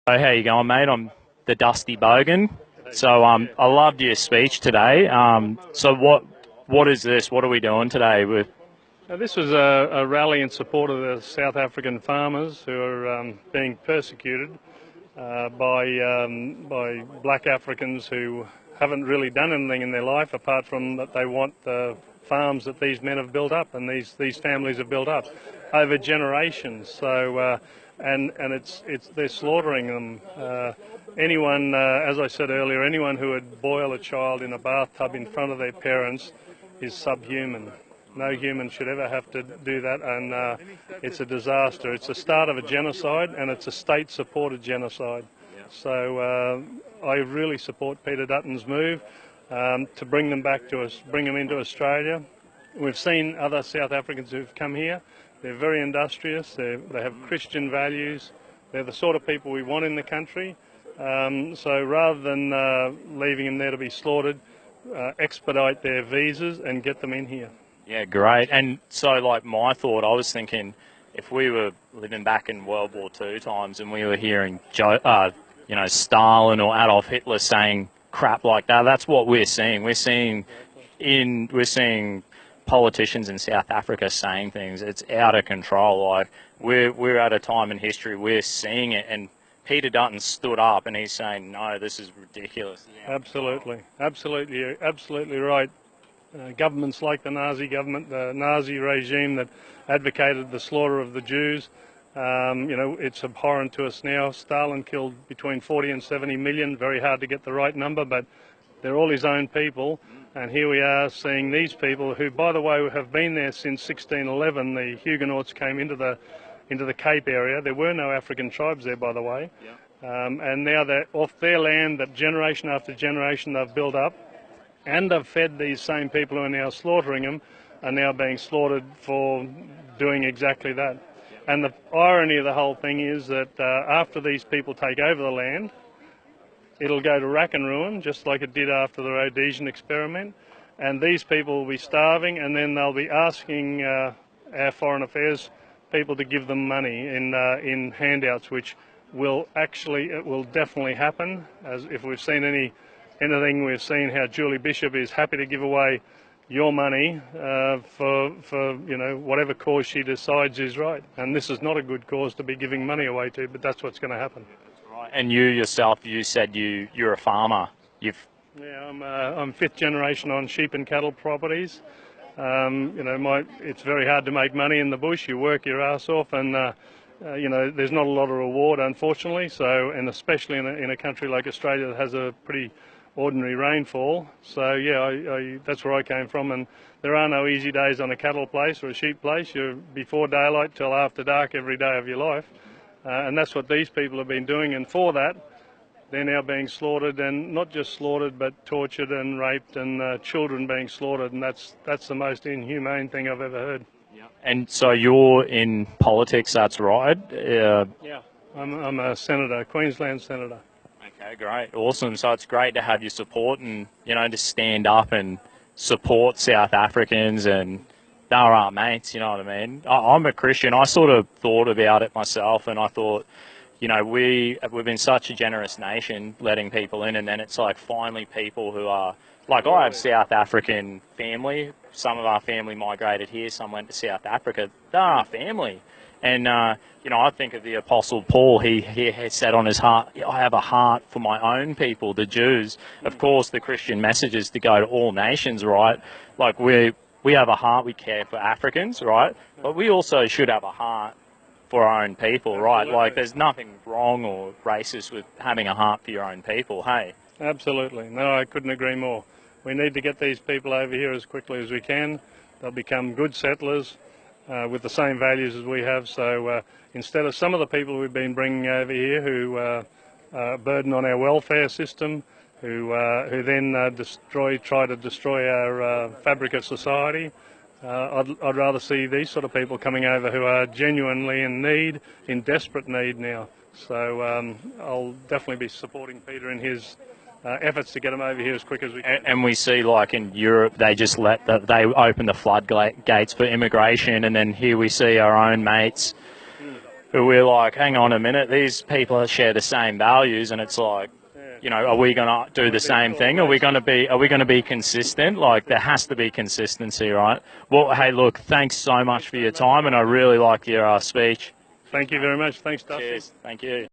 Oh, how you going, mate? I'm the Dusty Bogan. So I loved your speech today. So what is this? What are we doing today with? Now, this was a rally in support of the South African farmers who are being persecuted by black Africans who haven't really done anything in their life apart from that they want the farms that these men have built up and these families have built up over generations. So and it's they're slaughtering them. Anyone, as I said earlier, anyone who would boil a child in a bathtub in front of their parents is subhuman. No human should ever have to do that, and it's a disaster. It's the start of a genocide, and it's a state-supported genocide. So I really support Peter Dutton's move to bring them back to us, bring them into Australia. We've seen other South Africans who've come here. They're very industrious. They have Christian values. They're the sort of people we want in the country. So rather than leaving them there to be slaughtered, expedite their visas and get them in here. Yeah, great. And so, like, my thought, I was thinking, if we were living back in World War II times and we were hearing, Stalin or Adolf Hitler saying crap like that, that's what we're seeing. We're seeing politicians in South Africa saying things. It's out of control. Like, we're at a time in history, we're seeing it, and Peter Dutton stood up and he's saying, no, this is ridiculous. Absolutely right. Governments like the Nazi government, the Nazi regime that advocated the slaughter of the Jews, it's abhorrent to us now. Stalin killed between 40 and 70 million, very hard to get the right number, but they're all his own people. And here we are seeing these people who, by the way, have been there since 1611. The Huguenots came into the Cape area. There were no African tribes there, by the way. Yeah. And now they're off their land that generation after generation they've built up. And have fed these same people who are now slaughtering them, are now being slaughtered for doing exactly that. And the irony of the whole thing is that after these people take over the land, it'll go to rack and ruin, just like it did after the Rhodesian experiment. And these people will be starving, and then they'll be asking our foreign affairs people to give them money in handouts, which it will definitely happen. As if we've seen anything, we've seen how Julie Bishop is happy to give away your money for whatever cause she decides is right. And this is not a good cause to be giving money away to, but that's what's going to happen. Right. And you yourself, you said you're a farmer. Yeah, I'm fifth generation on sheep and cattle properties. It's very hard to make money in the bush. You work your ass off, and there's not a lot of reward, unfortunately. So, and especially in a country like Australia that has a pretty ordinary rainfall. So yeah, that's where I came from, and there are no easy days on a cattle place or a sheep place. You're before daylight till after dark every day of your life, and that's what these people have been doing. And for that, they're now being slaughtered, and not just slaughtered, but tortured and raped, and children being slaughtered, and that's the most inhumane thing I've ever heard. Yeah. And so you're in politics, that's right? Yeah, I'm a senator, Queensland senator. Okay, great, awesome. So it's great to have your support and, to stand up and support South Africans, and they're our mates, you know what I mean? I'm a Christian. I sort of thought about it myself, and I thought, we've been such a generous nation letting people in, and then it's like finally people who are, like, I have South African family. Some of our family migrated here, some went to South Africa. They're our family. And, I think of the Apostle Paul. He said on his heart, I have a heart for my own people, the Jews. Of course, the Christian message is to go to all nations, right? Like, we have a heart, we care for Africans, right? But we also should have a heart for our own people, right? Absolutely. Like, there's nothing wrong or racist with having a heart for your own people, hey? Absolutely. No, I couldn't agree more. We need to get these people over here as quickly as we can. They'll become good settlers with the same values as we have. So instead of some of the people we've been bringing over here who burden on our welfare system, who then try to destroy our fabric of society, I'd rather see these sort of people coming over who are genuinely in desperate need now. So I'll definitely be supporting Peter in his efforts to get them over here as quick as we can. And we see, like in Europe, they just they open the floodgates for immigration, and then here we see our own mates who we're like, hang on a minute, these people share the same values, and it's like, you know, are we going to do the same thing? Are we going to be consistent? Like, there has to be consistency, right? Well, hey, look, thanks so much for your time, and I really like your speech. Thank you very much. Thanks, Dusty. Cheers. Thank you.